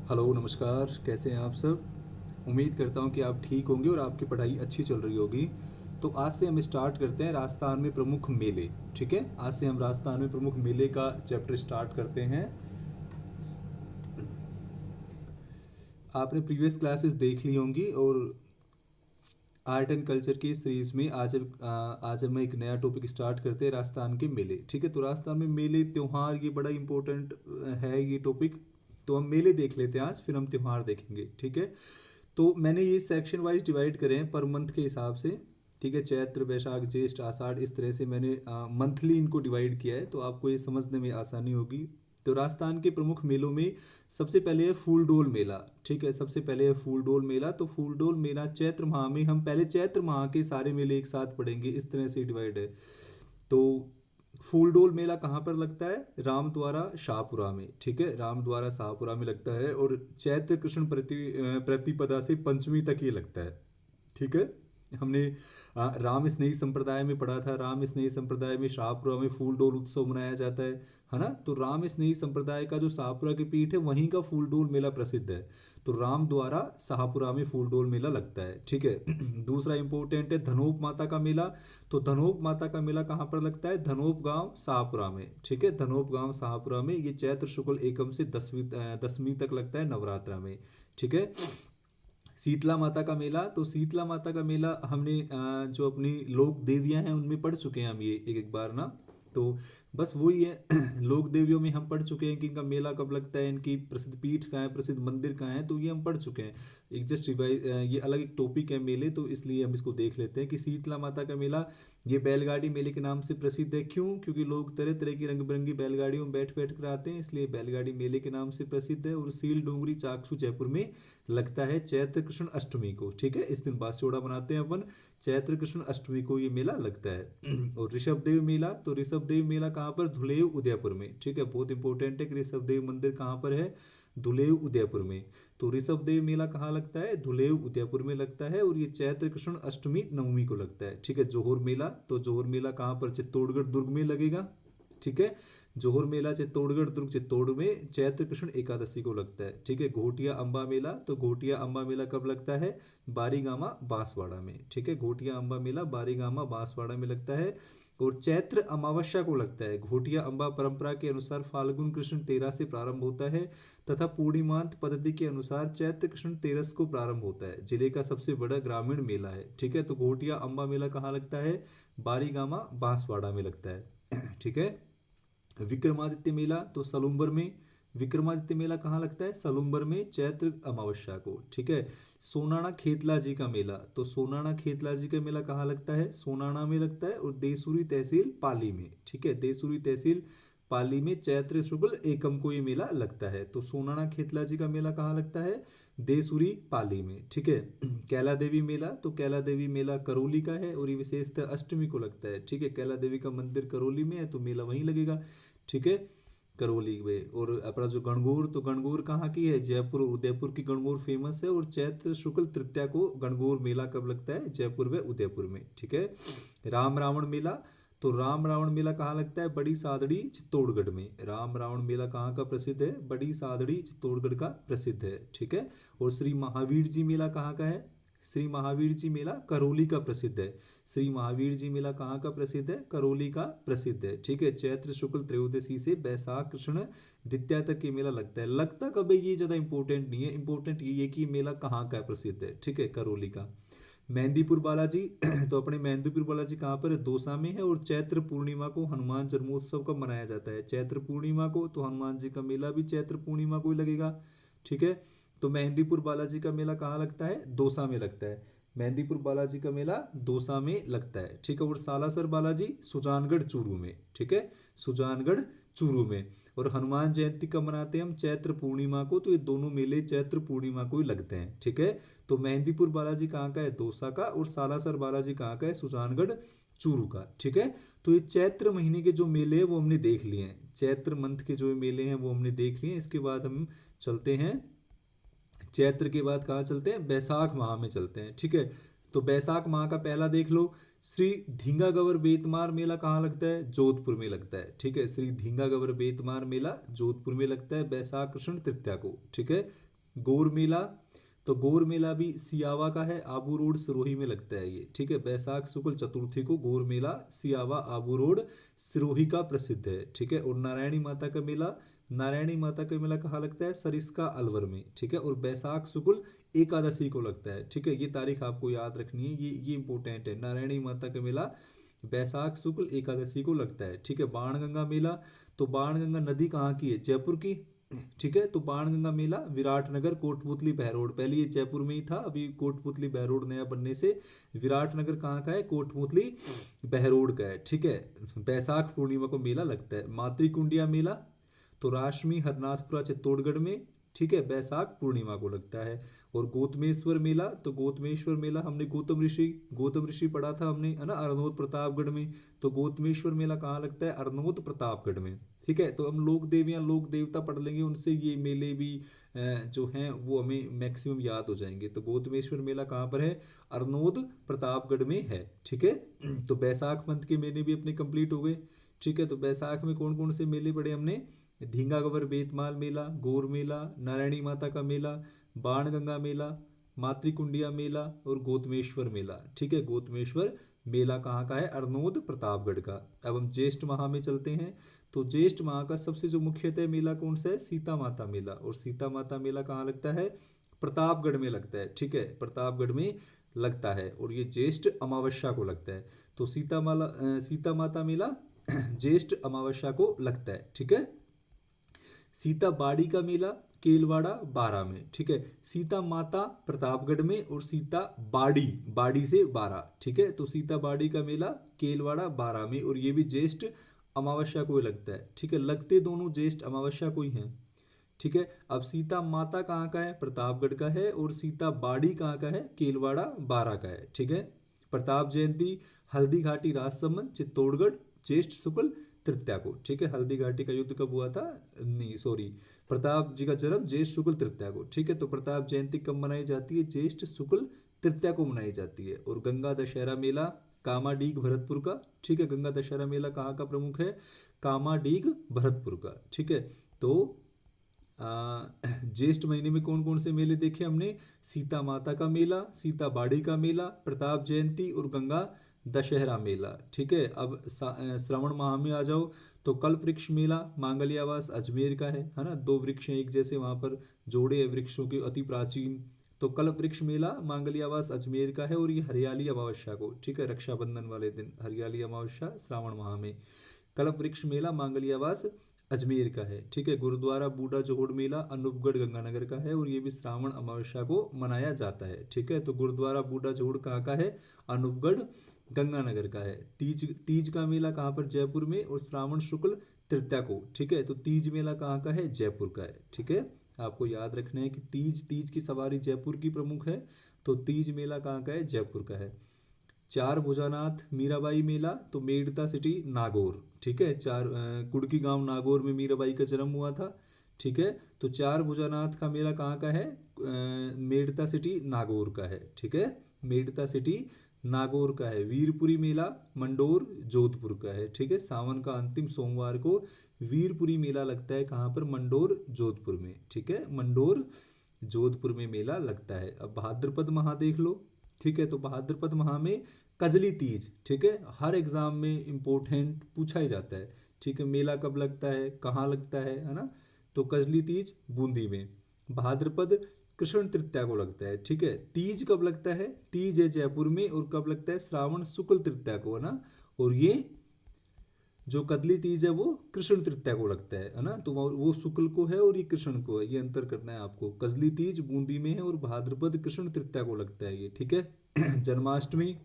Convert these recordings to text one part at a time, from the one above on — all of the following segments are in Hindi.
हेलो नमस्कार, कैसे हैं आप सब। उम्मीद करता हूं कि आप ठीक होंगे और आपकी पढ़ाई अच्छी चल रही होगी। तो आज से हम स्टार्ट करते हैं राजस्थान में प्रमुख मेले। ठीक है, आज से हम राजस्थान में प्रमुख मेले का चैप्टर स्टार्ट करते हैं। आपने प्रीवियस क्लासेस देख ली होंगी और आर्ट एंड कल्चर की सीरीज में आज हम एक नया टॉपिक स्टार्ट करते हैं, राजस्थान के मेले। ठीक है, तो राजस्थान में मेले त्योहार ये बड़ा इंपॉर्टेंट है ये टॉपिक। तो हम मेले देख लेते हैं आज, फिर हम त्योहार देखेंगे। ठीक है, तो मैंने ये सेक्शन वाइज डिवाइड करे हैं पर मंथ के हिसाब से। ठीक है, चैत्र वैशाख ज्येष्ठ आषाढ़ इस तरह से मैंने मंथली इनको डिवाइड किया है, तो आपको ये समझने में आसानी होगी। तो राजस्थान के प्रमुख मेलों में सबसे पहले है फूलडोल मेला। ठीक है, सबसे पहले है फूलडोल मेला। तो फूलडोल मेला चैत्र माह में, हम पहले चैत्र माह के सारे मेले एक साथ पढ़ेंगे, इस तरह से डिवाइड है। तो फूलडोल मेला कहाँ पर लगता है? रामद्वारा शाहपुरा में। ठीक है, रामद्वारा शाहपुरा में लगता है और चैत्र कृष्ण प्रतिपदा से पंचमी तक ये लगता है। ठीक है, हमने राम स्नेही संप्रदाय में पढ़ा था। राम स्नेही संप्रदाय में शाहपुरा में फूलडोल उत्सव मनाया जाता है ना। तो राम स्नेही संप्रदाय का जो शाहपुरा की पीठ है वहीं का फूलडोल मेला प्रसिद्ध है। तो राम द्वारा शाहपुरा में फूलडोल मेला लगता है। ठीक है दूसरा इंपॉर्टेंट है धनोप माता का मेला। तो धनोप माता का मेला कहाँ पर लगता है? धनोप गांव शाहपुरा में। ठीक है, धनोप गांव शाहपुरा में ये चैत्र शुक्ल एकम से दसवीं तक लगता है, नवरात्रा में। ठीक है, शीतला माता का मेला। तो शीतला माता का मेला हमने जो अपनी लोक देवियां हैं उनमें पढ़ चुके हैं हम, ये एक एक बार ना। तो बस वही है लोक देवियों में हम पढ़ चुके हैं कि इनका मेला कब लगता है, इनकी प्रसिद्ध पीठ कहाँ है, प्रसिद्ध मंदिर कहाँ है, तो ये हम पढ़ चुके हैं। एक जस्ट रिवाइज, ये अलग एक टॉपिक है मेले, तो इसलिए हम इसको देख लेते हैं कि शीतला माता का मेला ये बैलगाड़ी मेले के नाम से प्रसिद्ध है। क्यों? क्योंकि लोग तरह तरह की रंग बिरंगी बैलगाड़ियों में बैठ बैठ कर आते हैं, इसलिए बैलगाड़ी मेले के नाम से प्रसिद्ध है। और सील डोंगरी चाकसू जयपुर में लगता है चैत्र कृष्ण अष्टमी को। ठीक है, इस दिन बास्योड़ा बनाते हैं अपन। चैत्र कृष्ण अष्टमी को ये मेला लगता है और ऋषभ देव मेला। तो ऋषभ देव मेला कहाँ पर? धुलेव उदयपुर में। ठीक है, बहुत इंपॉर्टेंट है कि ऋषभ देव मंदिर कहाँ पर है? धुलेव उदयपुर में। तो ऋषभ देव मेला कहाँ लगता है? धुलेव उदयपुर में लगता है और ये चैत्र कृष्ण अष्टमी नवमी को लगता है। ठीक है, जोहर मेला। तो जोहर मेला कहाँ पर? चित्तौड़गढ़ दुर्ग में लगेगा। ठीक है, जोहर मेला चित्तौड़गढ़ दुर्ग चित्तौड़ में चैत्र कृष्ण एकादशी को लगता है। ठीक है, घोटिया अम्बा मेला। तो घोटिया अम्बा मेला कब लगता है? बारीगामा बांसवाड़ा में। ठीक है, घोटिया अम्बा मेला बारीगामा बांसवाड़ा में लगता है और चैत्र अमावस्या को लगता है। घोटिया अम्बा परंपरा के अनुसार फाल्गुन कृष्ण 13 से प्रारंभ होता है तथा पूर्णिमांत पद्धति के अनुसार चैत्र कृष्ण 13 को प्रारंभ होता है। जिले का सबसे बड़ा ग्रामीण मेला है। ठीक है, तो घोटिया अम्बा मेला कहाँ लगता है? बारीगामा बांसवाड़ा में लगता है ठीक है, विक्रमादित्य मेला। तो सलूम्बर में। विक्रमादित्य मेला कहाँ लगता है? सलूम्बर में चैत्र अमावस्या को। ठीक है, सोनाणा खेतला जी का मेला। तो सोनाणा खेतला जी का मेला कहाँ लगता है? सोनाणा में लगता है और देसूरी तहसील पाली में। ठीक है, देसूरी तहसील पाली में चैत्र शुक्ल एकम को ये मेला लगता है। तो सोनाणा खेतला जी का मेला कहाँ लगता है? देसूरी पाली में। ठीक है, कैला देवी मेला। तो कैला देवी मेला करौली का है और ये विशेषतः अष्टमी को लगता है। ठीक है, कैला देवी का मंदिर करौली में है तो मेला वहीं लगेगा। ठीक है, करौली में। और अपना जो गणगौर, तो गणगौर कहाँ की है? जयपुर और उदयपुर की गणगौर फेमस है और चैत्र शुक्ल तृतीया को गणगौर मेला कब लगता है? जयपुर व उदयपुर में। ठीक है, राम रावण मेला। तो राम रावण मेला कहाँ लगता है? बड़ी सादड़ी चित्तौड़गढ़ में। राम रावण मेला कहाँ का प्रसिद्ध है? बड़ी सादड़ी चित्तौड़गढ़ का प्रसिद्ध है। ठीक है, और श्री महावीर जी मेला कहाँ का है? श्री महावीर जी मेला करौली का प्रसिद्ध है। श्री महावीर जी मेला कहाँ का प्रसिद्ध है? करौली का प्रसिद्ध है। ठीक है, चैत्र शुक्ल त्रयोदशी से बैसाख कृष्ण द्वितीया तक ये मेला लगता है। लगता कब है ये ज़्यादा इंपॉर्टेंट नहीं है, इंपॉर्टेंट ये है कि ये मेला कहाँ का प्रसिद्ध है। ठीक है, करौली का। मेहंदीपुर बालाजी तो अपने मेहंदीपुर बालाजी कहाँ पर है? दौसा में है और चैत्र पूर्णिमा को हनुमान जन्मोत्सव कब मनाया जाता है? चैत्र पूर्णिमा को। तो हनुमान जी का मेला भी चैत्र पूर्णिमा को ही लगेगा। ठीक है, तो मेहंदीपुर बालाजी का मेला कहाँ लगता है? दौसा में लगता है। मेहंदीपुर बालाजी का मेला दौसा में लगता है। ठीक है, और सालासर बालाजी सुजानगढ़ चूरू में। ठीक है, सुजानगढ़ चूरू में। और हनुमान जयंती कब मनाते हैं हम? चैत्र पूर्णिमा को। तो ये दोनों मेले चैत्र पूर्णिमा को ही लगते हैं। ठीक है, तो मेहंदीपुर बालाजी कहाँ का है? दौसा का। और सालासर बालाजी कहाँ का है? सुजानगढ़ चूरू का। ठीक है, तो ये चैत्र महीने के जो मेले हैं वो हमने देख लिए हैं। चैत्र मंथ के जो मेले हैं वो हमने देख लिए हैं। इसके बाद हम चलते हैं, चैत्र के बाद कहाँ चलते हैं? बैसाख माह में चलते हैं। ठीक है, तो बैसाख माह का पहला देख लो। श्री धींगा गवर बेतमार मेला कहाँ लगता है? जोधपुर में लगता है। ठीक है, श्री धींगा गवर बेतमार मेला जोधपुर में लगता है बैसाख कृष्ण तृतीया को। ठीक है, गौर मेला, तो गौर मेला भी सियावा का है, आबू रोड सिरोही में लगता है ये, ठीक है। बैसाख शुक्ल चतुर्थी को गौर मेला सियावा आबू रोड सिरोही का प्रसिद्ध है, ठीक है। और नारायणी माता का मेला, नारायणी माता का मेला कहाँ लगता है, सरिस्का अलवर में, ठीक है। और बैसाख शुक्ल एकादशी को लगता है, ठीक है। ये तारीख आपको याद रखनी है, ये इंपॉर्टेंट है। नारायणी माता का मेला बैसाख शुक्ल एकादशी को लगता है, ठीक है। बाणगंगा मेला, तो बाणगंगा नदी कहाँ की है, जयपुर की, ठीक है। तो बाणगंगा मेला विराटनगर कोटपुतली बहरोड, पहले ये जयपुर में ही था, अभी कोटपुतली बहरोड नया बनने से विराटनगर कहाँ का है, कोटपुतली बहरोड का है, ठीक है। बैसाख पूर्णिमा को मेला लगता है। मातृकुंडिया मेला, तो राशमी हरनाथपुरा चित्तौड़गढ़ में, ठीक है, बैसाख पूर्णिमा को लगता है। और गौतमेश्वर मेला, तो गौतमेश्वर मेला हमने गौतम ऋषि पढ़ा था हमने, है ना, अरनोद प्रतापगढ़ में। तो गौतमेश्वर मेला कहाँ लगता है, अरनोद प्रतापगढ़ में, ठीक है। तो हम लोक देवियाँ लोक देवता पढ़ लेंगे, उनसे ये मेले भी जो हैं वो हमें मैक्सिमम याद हो जाएंगे। तो गौतमेश्वर मेला कहाँ पर है, अरनोद प्रतापगढ़ में है, ठीक है। तो बैसाख पंथ के मेले भी अपने कंप्लीट हो गए, ठीक है। तो बैसाख में कौन कौन से मेले पढ़े हमने, धींगा गवर बेतमाल मेला, गौर मेला, नारायणी माता का मेला, बाणगंगा मेला, मातृकुंडिया मेला और गौतमेश्वर मेला, ठीक है। गौतमेश्वर मेला कहाँ का है, अरनोद प्रतापगढ़ का। अब हम ज्येष्ठ माह में चलते हैं। तो ज्येष्ठ माह का सबसे जो मुख्यतः मेला कौन सा है, सीता माता मेला। और सीता माता मेला कहाँ लगता है, प्रतापगढ़ में लगता है, ठीक है, प्रतापगढ़ में लगता है। और ये ज्येष्ठ अमावस्या को लगता है। तो सीता माता मेला ज्येष्ठ अमावस्या को लगता है, ठीक है। सीता बाड़ी का मेला केलवाड़ा बारा में, ठीक है। सीता माता प्रतापगढ़ में और सीता बाड़ी, बाड़ी से बारा, ठीक है। तो सीता बाड़ी का मेला केलवाड़ा बारा में, और ये भी ज्येष्ठ अमावस्या को ही लगता है, ठीक है। लगते दोनों ज्येष्ठ अमावस्या को ही हैं, ठीक है। अब सीता माता कहाँ का है, प्रतापगढ़ का है। और सीता बाड़ी कहाँ का है, केलवाड़ा बारा का है, ठीक है। प्रताप जयंती हल्दी घाटी राजसमंद चित्तौड़गढ़ ज्येष्ठ शुक्ल तृतीया को, ठीक है। हल्दी घाटी का युद्ध कब हुआ था, नहीं सॉरी, प्रताप जी का जन्म ज्येष्ठ शुक्ल तृतीया को, ठीक है। तो प्रताप जयंती कब मनाई जाती है, ज्येष्ठ शुक्ल तृतीया को मनाई जाती है। और गंगा दशहरा मेला कामाडीग भरतपुर का, ठीक है। गंगा दशहरा मेला कहाँ का प्रमुख है, कामाडीग भरतपुर का, ठीक है। तो ज्येष्ठ महीने में कौन कौन से मेले देखे हमने, सीता माता का मेला, सीता बाड़ी का मेला, प्रताप जयंती और गंगा दशहरा मेला, ठीक है। अब श्रावण माह में आ जाओ, तो कल्प वृक्ष मेला मांगल्यावास अजमेर का है ना, दो वृक्ष हैं एक जैसे, वहाँ पर जोड़े हैं वृक्षों के अति प्राचीन। तो कल्प वृक्ष मेला मांगल्यावास अजमेर का है। और ये हरियाली अमावस्या को, ठीक है, रक्षाबंधन वाले दिन हरियाली अमावस्या श्रावण माह में कल्प वृक्ष मेला मांगल्यावास अजमेर का है, ठीक है। गुरुद्वारा बूढ़ा जोहड़ मेला अनूपगढ़ गंगानगर का है। और ये भी श्रावण अमावस्या को मनाया जाता है, ठीक है। तो गुरुद्वारा बूढ़ा जोहड़ कहाँ का है, अनूपगढ़ गंगानगर का है। तीज तीज का मेला कहाँ पर, जयपुर में। और श्रावण शुक्ल तृतीया को, ठीक है। तो तीज मेला कहाँ का है, जयपुर का है, ठीक है। आपको याद रखना है कि तीज की सवारी जयपुर की प्रमुख है। तो तीज मेला कहाँ का है, जयपुर का है। चार भुजानाथ मीराबाई मेला, तो मेड़ता सिटी नागौर, ठीक है। कुड़की गांव नागौर में मीराबाई का जन्म हुआ था, ठीक है। तो चार भुजानाथ का मेला कहाँ का है, मेड़ता सिटी नागौर का है, ठीक है। मेड़ता सिटी नागौर का है। वीरपुरी मेला मंडोर जोधपुर का है, ठीक है। सावन का अंतिम सोमवार को वीरपुरी मेला लगता है, कहाँ पर, मंडोर जोधपुर में, ठीक है। मंडोर जोधपुर में मेला लगता है। अब भाद्रपद माह देख लो, ठीक है। तो भाद्रपद माह में कजली तीज, ठीक है, हर एग्जाम में इम्पोर्टेंट पूछा ही जाता है, ठीक है। मेला कब लगता है, कहाँ लगता है ना। तो कजली तीज बूंदी में। भाद्रपद कृष्ण तृतीया को लगता है, ठीक है। तीज कब लगता है, तीज है जयपुर में। और कब लगता है, श्रावण शुक्ल तृतीया को, है ना। और ये जो कदली तीज है वो कृष्ण तृतीया को लगता है ना। तो वो शुक्ल को है और ये कृष्ण को है, ये अंतर करना है आपको। कजली तीज बूंदी में है और भाद्रपद कृष्ण तृतीया को लगता है ये, ठीक है। जन्माष्टमी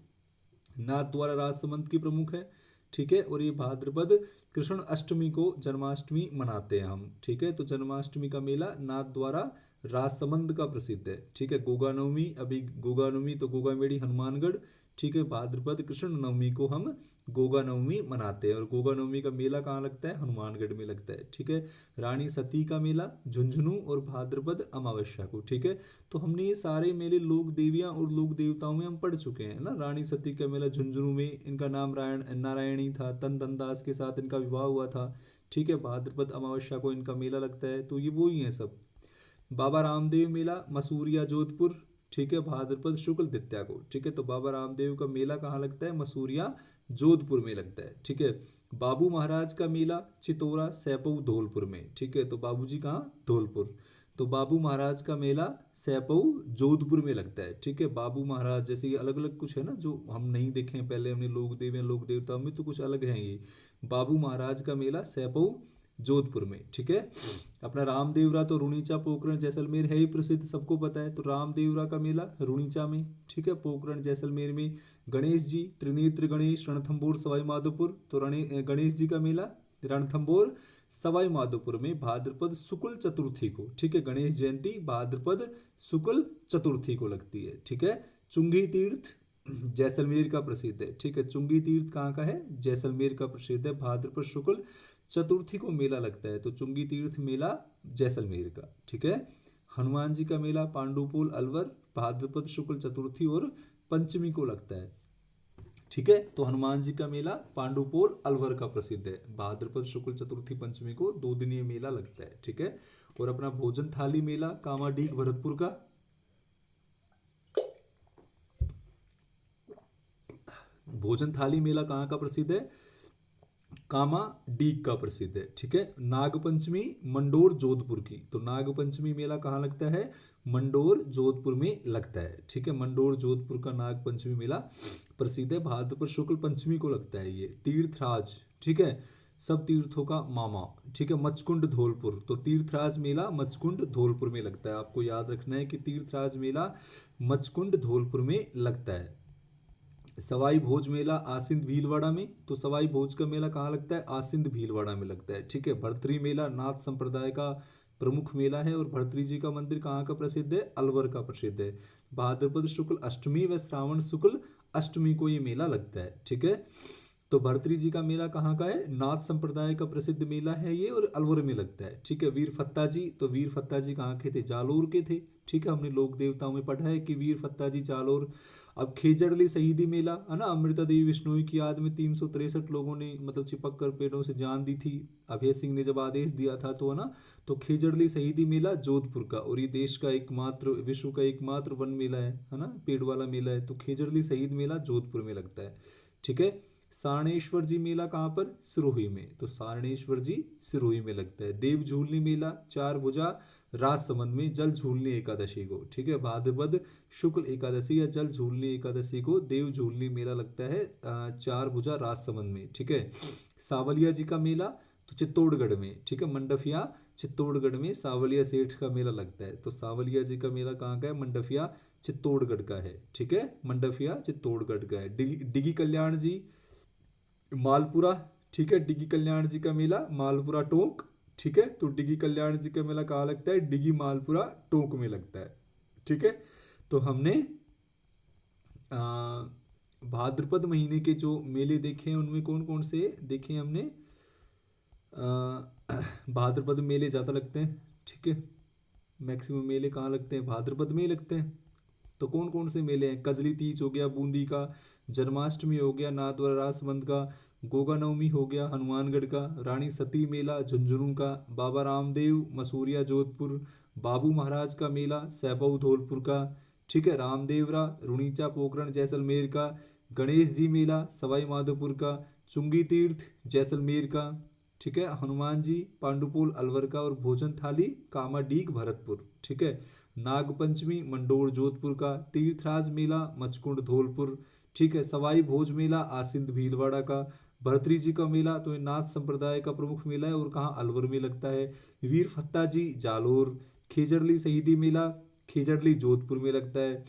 नाथ द्वारा राजसमंद की प्रमुख है, ठीक है। और ये भाद्रपद कृष्ण अष्टमी को जन्माष्टमी मनाते हैं हम, ठीक है। तो जन्माष्टमी का मेला नाथ द्वारा राजसमंद का प्रसिद्ध है, ठीक है। गोगा नवमी, अभी गोगा नवमी तो गोगामेड़ी हनुमानगढ़, ठीक है। भाद्रपद कृष्ण नवमी को हम गोगा नवमी मनाते हैं। और गोगा नवमी का मेला कहाँ लगता है, हनुमानगढ़ में लगता है, ठीक है। रानी सती का मेला झुंझुनू और भाद्रपद अमावस्या को, ठीक है। तो हमने ये सारे मेले लोक देवियाँ और लोक देवताओं में हम पढ़ चुके हैं ना। रानी सती का मेला झुंझुनू में, इनका नाम नारायणी था, तन धनदास के साथ इनका विवाह हुआ था, ठीक है। भाद्रपद अमावस्या को इनका मेला लगता है। तो ये वो ही है सब, बाबा रामदेव मेला मसूरिया जोधपुर, ठीक है, भाद्रपद शुक्ल द्वितीया को, ठीक है। तो बाबा रामदेव का मेला कहाँ लगता है? मसूरिया जोधपुर में लगता है, ठीक है। बाबू महाराज का मेला चितौरा सैपऊ धौलपुर में, ठीक है। तो बाबूजी कहाँ? धौलपुर। तो बाबू महाराज का मेला सैपऊ जोधपुर में लगता है, ठीक है। बाबू महाराज जैसे ये अलग अलग कुछ है ना जो हम नहीं देखे हैं पहले, हमने लोक देव या लोक देवता में तो कुछ अलग है ये। बाबू महाराज का मेला सैपऊ जोधपुर में, ठीक है। अपना रामदेवरा तो रुणीचा पोखरण जैसलमेर है ही प्रसिद्ध, सबको पता है। तो रामदेवरा का मेला रुणीचा में, ठीक है, पोखरण जैसलमेर में। गणेश जी त्रिनेत्र गणेश रणथंभौर सवाई माधोपुर, तो गणेश जी का मेला रणथंभौर सवाई माधोपुर में भाद्रपद शुक्ल चतुर्थी को, ठीक है। गणेश जयंती भाद्रपद शुक्ल चतुर्थी को लगती है, ठीक है। चुंगी तीर्थ जैसलमेर का प्रसिद्ध है, ठीक है। चुंगी तीर्थ कहाँ का है? जैसलमेर का प्रसिद्ध है। भाद्रपद शुक्ल चतुर्थी को मेला लगता है, तो चुंगी तीर्थ मेला जैसलमेर का, ठीक है। हनुमान जी का मेला पांडुपोल अलवर भाद्रपद शुक्ल चतुर्थी और पंचमी को लगता है, ठीक है। तो हनुमान जी का मेला पांडुपोल अलवर का प्रसिद्ध है, भाद्रपद शुक्ल चतुर्थी पंचमी को 2 दिनीय मेला लगता है, ठीक है। और अपना भोजन थाली मेला कामाडीह भरतपुर का, भोजन थाली मेला कहाँ का प्रसिद्ध है? कामाडीह का प्रसिद्ध है, ठीक है। नागपंचमी मंडोर जोधपुर की, तो नागपंचमी मेला कहाँ लगता है? मंडोर जोधपुर में लगता है, ठीक है। मंडोर जोधपुर का नागपंचमी मेला प्रसिद्ध है, भाद्रपद शुक्ल पंचमी को लगता है ये। तीर्थराज, ठीक है, सब तीर्थों का मामा, ठीक है। मचकुंड धौलपुर, तो तीर्थराज मेला मचकुंड धौलपुर में लगता है। आपको याद रखना है कि तीर्थराज मेला मचकुंड धौलपुर में लगता है। सवाई भोज मेला आसिंद भीलवाड़ा में, तो सवाई भोज का मेला कहाँ लगता है? आसिंद भीलवाड़ा में लगता है, ठीक है। भर्तरी मेला नाथ संप्रदाय का प्रमुख मेला है और भर्तरी जी का मंदिर कहाँ का प्रसिद्ध है? अलवर का प्रसिद्ध है। भाद्रपद शुक्ल अष्टमी व श्रावण शुक्ल अष्टमी को ये मेला लगता है, ठीक है। तो भर्तरी जी का मेला कहाँ का है? नाथ संप्रदाय का प्रसिद्ध मेला है ये और अलवर में लगता है, ठीक है। वीर फत्ता जी, तो वीर फत्ता जी कहाँ के थे? जालोर के थे, ठीक है। हमने लोक देवताओं में पढ़ा है कि वीर फत्ता जी जालोर। अब खेजड़ली शहीदी मेला है ना, अमृता देवी बिश्नोई की याद में 363 लोगों ने मतलब चिपक कर पेड़ों से जान दी थी, अभय सिंह ने जब आदेश दिया था, तो है ना। तो खेजड़ली शहीदी मेला जोधपुर का, और ये देश का एकमात्र विश्व का एकमात्र वन मेला है ना, पेड़ वाला मेला है। तो खेजड़ली शहीद मेला जोधपुर में लगता है, ठीक है। सारणेश्वर जी मेला कहाँ पर? सिरोही में, तो सारणेश्वर जी सिरोही में लगता है। देव झूलनी मेला चार भुजा राजसमंद में जल झूलनी एकादशी को, ठीक है। भाद्रपद शुक्ल एकादशी या जल झूलनी एकादशी को देव झूलनी मेला लगता है चार भुजा राजसमंद में, ठीक है। सावलिया जी का मेला तो चित्तौड़गढ़ में, ठीक है। मंडफिया चित्तौड़गढ़ में सावलिया सेठ का मेला लगता है, तो सावलिया जी का मेला कहाँ का है? मंडफिया चित्तौड़गढ़ का है, ठीक है। मंडफिया चित्तौड़गढ़ का है। डिगी कल्याण जी मालपुरा, ठीक है। डिगी कल्याण जी का मेला मालपुरा टोंक, ठीक है। तो डिगी कल्याण जी का मेला कहाँ लगता है? डिगी मालपुरा टोंक में लगता है, ठीक है। तो हमने भाद्रपद महीने के जो मेले देखे हैं उनमें कौन कौन से देखे हैं हमने? भाद्रपद मेले ज़्यादा लगते हैं, ठीक है। मैक्सिमम मेले कहाँ लगते हैं? भाद्रपद में ही लगते हैं। तो कौन कौन से मेले हैं? कजली तीज हो गया बूंदी का, जन्माष्टमी हो गया नाथद्वारा रासमंद का, गोगा नवमी हो गया हनुमानगढ़ का, रानी सती मेला झुंझुनू का, बाबा रामदेव मसूरिया जोधपुर, बाबू महाराज का मेला सैपऊ धौलपुर का, ठीक है। रामदेवरा रुणीचा पोखरण जैसलमेर का, गणेश जी मेला सवाई माधोपुर का, चुंगी तीर्थ जैसलमेर का, ठीक है। हनुमान जी पांडुपोल अलवर का, और भोजन थाली कामाडीह भरतपुर, ठीक है। नागपंचमी मंडोर जोधपुर का, तीर्थराज मेला मचकुंड धौलपुर, ठीक है। सवाई भोज मेला आसिंद भीलवाड़ा का, भरतरी जी का मेला तो ये नाथ संप्रदाय का प्रमुख मेला है और कहाँ? अलवर में लगता है। वीर फत्ता जी जालोर। खेजड़ली शहीदी मेला खेजड़ली जोधपुर में लगता है।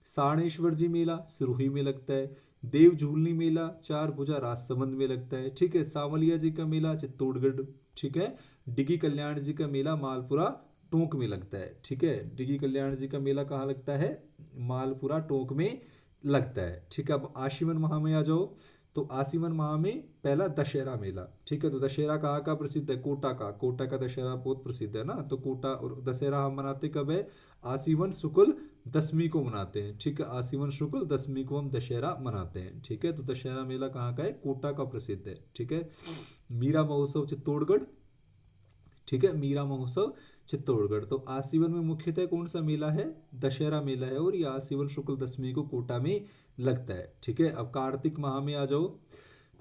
सारणेश्वर जी मेला सिरोही में लगता है। देव झूलनी मेला चार भुजा राजसमंद में लगता है, ठीक है। सांवलिया जी का मेला चित्तौड़गढ़, ठीक है। डिगी कल्याण जी का मेला मालपुरा टोंक में लगता है, ठीक है। डिगी कल्याण जी का मेला कहाँ लगता है? मालपुरा टोंक में लगता है, ठीक है। अब आशिवन माह में आ जाओ, तो आसिवन माह में पहला दशहरा मेला, ठीक है। तो दशहरा कहाँ का प्रसिद्ध है? कोटा का, कोटा का दशहरा बहुत प्रसिद्ध है ना। तो कोटा और दशहरा हम मनाते कब है? आसिवन शुक्ल दसवीं को मनाते हैं, ठीक है। आसिवन शुक्ल दसवीं को हम दशहरा मनाते हैं, ठीक है। तो दशहरा मेला कहाँ का है? कोटा का प्रसिद्ध है, ठीक है। मीरा महोत्सव चित्तौड़गढ़, ठीक है। मीरा महोत्सव चित्तौड़गढ़। तो आसीवन में मुख्यतः कौन सा मेला है? दशहरा मेला है, और ये आसीवन शुक्ल दशमी को कोटा में लगता है। ठीक है, अब कार्तिक माह में आ जाओ।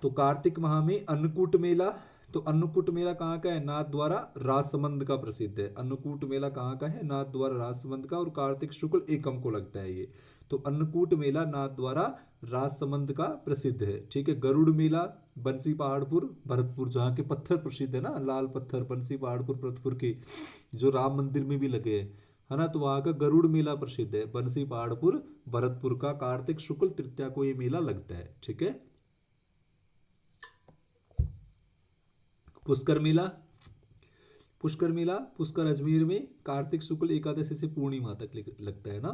तो कार्तिक माह में अन्नकूट मेला। तो अन्नकूट मेला कहाँ का है? नाथद्वारा राजसमंद का प्रसिद्ध है। अन्नकूट मेला कहाँ का है? नाथद्वारा राजसमंद का, और कार्तिक शुक्ल एकम को लगता है ये। तो अन्नकूट मेला नाथद्वारा राजसमंद का प्रसिद्ध है। ठीक है, गरुड़ मेला बंसी पहाड़पुर भरतपुर, जहाँ के पत्थर प्रसिद्ध है ना, लाल पत्थर बंसी पहाड़पुर भरतपुर के, जो राम मंदिर में भी लगे हैं, है ना। तो वहाँ का गरुड़ मेला प्रसिद्ध है बंसी पहाड़पुर भरतपुर का। कार्तिक शुक्ल तृतीया को ये मेला लगता है। ठीक है, पुष्कर मेला। पुष्कर मेला पुष्कर अजमेर में कार्तिक शुक्ल एकादशी से पूर्णिमा तक लगता है ना।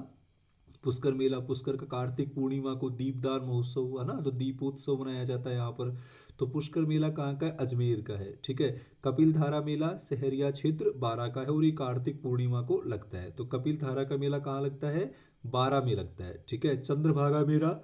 पुष्कर मेला, पुष्कर का कार्तिक पूर्णिमा को दीपदान महोत्सव हुआ ना, तो दीपोत्सव मनाया जाता है यहाँ पर। तो पुष्कर मेला कहाँ का है? अजमेर का है। ठीक है, कपिल धारा मेला सहरिया क्षेत्र बारा का है, और ये कार्तिक पूर्णिमा को लगता है। तो कपिल धारा का मेला कहाँ लगता है? बारा में लगता है। ठीक है, चंद्रभागा मेला।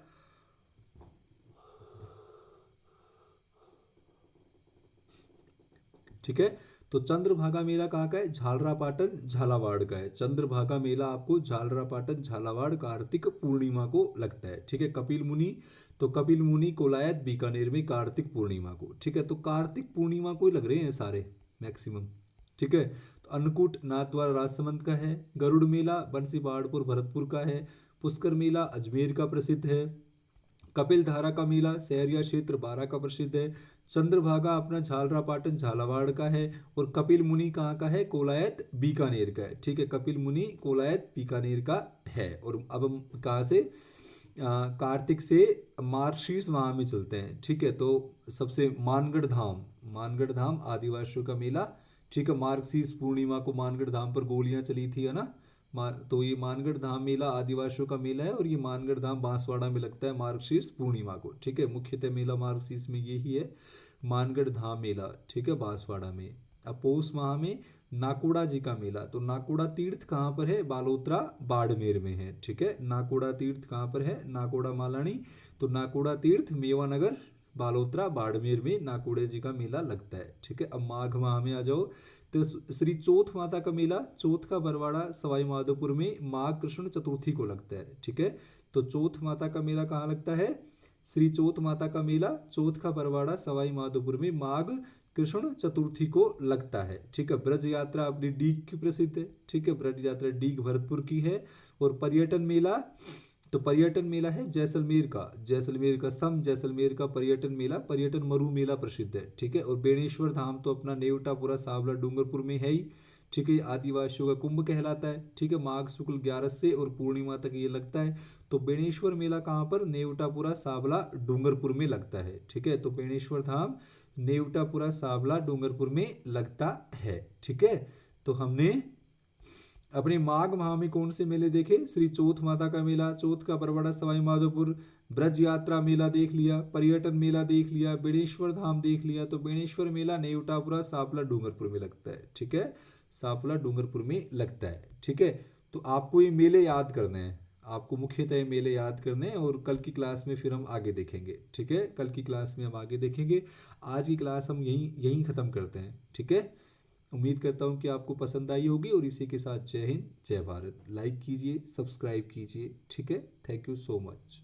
ठीक है, तो चंद्रभागा मेला कहाँ का है? झालरापाटन झालावाड़ का है। चंद्रभागा मेला आपको झालरापाटन झालावाड़ कार्तिक पूर्णिमा को लगता है। ठीक है, कपिल मुनि। तो कपिल मुनि कोलायत बीकानेर में कार्तिक पूर्णिमा को। ठीक है, तो कार्तिक पूर्णिमा को ही लग रहे हैं सारे मैक्सिमम। ठीक है, तो अन्नकूट नाथद्वारा राजसमंद का है। गरुड़ मेला बंसी पहाड़पुर भरतपुर का है। पुष्कर मेला अजमेर का प्रसिद्ध है। कपिल धारा का मेला सहरिया क्षेत्र बारा का प्रसिद्ध है। चंद्रभागा अपना झालरापाटन झालावाड़ का है। और कपिल मुनि कहाँ का है? कोलायत बीकानेर का है। ठीक है, कपिल मुनि कोलायत बीकानेर का है। और अब हम कहाँ से कार्तिक से मार्गशीर्ष माह में चलते हैं। ठीक है, तो सबसे मानगढ़ धाम, मानगढ़ धाम आदिवासियों का मेला। ठीक है, मार्गशीर्ष पूर्णिमा को मानगढ़ धाम पर गोलियां चली थी, है ना। तो ये मानगढ़ धाम मेला आदिवासियों का मेला है, और ये मानगढ़ धाम बांसवाड़ा में लगता है मार्गशीर्ष पूर्णिमा को। ठीक है, मुख्यतः मेला मार्गशीर्ष में यही है, मानगढ़ धाम मेला। ठीक है, बांसवाड़ा में। अब पौष माह में नाकोड़ा जी का मेला। तो नाकोड़ा तीर्थ कहाँ पर है? बालोतरा बाड़मेर में है। ठीक है, नाकोड़ा तीर्थ कहाँ पर है? नाकोड़ा मालानी। तो नाकोड़ा तीर्थ मेवानगर बालोतरा बाड़मेर में नाकोड़े जी का मेला लगता है। ठीक है, अब माघ माह में आ जाओ। तो श्री चौथ माता का मेला, चौथ का बरवाड़ा सवाई माधोपुर में माघ कृष्ण चतुर्थी को लगता है। ठीक है, तो चौथ माता का मेला कहाँ लगता है? श्री चौथ माता का मेला चौथ का बरवाड़ा सवाई माधोपुर में माघ कृष्ण चतुर्थी को लगता है। ठीक है, ब्रज यात्रा अपनी डीग की प्रसिद्ध है। ठीक है, ब्रज यात्रा डीग भरतपुर की है। और पर्यटन मेला, तो पर्यटन मेला है जैसलमेर का, जैसलमेर का सम जैसलमेर का पर्यटन मेला, पर्यटन मरु मेला प्रसिद्ध है। ठीक है, और बेणेश्वर धाम तो अपना नेवटापुरा सावला डूंगरपुर में है ही। ठीक है, आदिवासियों का कुंभ कहलाता है। ठीक है, माघ शुक्ल 11 से और पूर्णिमा तक ये लगता है। तो बेणेश्वर मेला कहाँ पर? नेवटापुरा सावला डूंगरपुर में लगता है। ठीक है, तो बेणेश्वर धाम नेवटापुरा सावला डूंगरपुर में लगता है। ठीक है, तो हमने अपने माघ माह में कौन से मेले देखे? श्री चौथ माता का मेला, चौथ का बरवाड़ा सवाई माधोपुर, ब्रज यात्रा मेला देख लिया, पर्यटन मेला देख लिया, बेणेश्वर धाम देख लिया। तो बेणेश्वर मेला नेवटापुरा सापला डूंगरपुर में लगता है। ठीक है, सापला डूंगरपुर में लगता है। ठीक है, तो आपको ये मेले याद करने हैं, आपको मुख्यतः ये मेले याद करने हैं, और कल की क्लास में फिर हम आगे देखेंगे। ठीक है, कल की क्लास में हम आगे देखेंगे। आज की क्लास हम यहीं यहीं ख़त्म करते हैं। ठीक है, उम्मीद करता हूँ कि आपको पसंद आई होगी, और इसी के साथ जय हिंद जय भारत। लाइक कीजिए, सब्सक्राइब कीजिए। ठीक है, थैंक यू सो मच।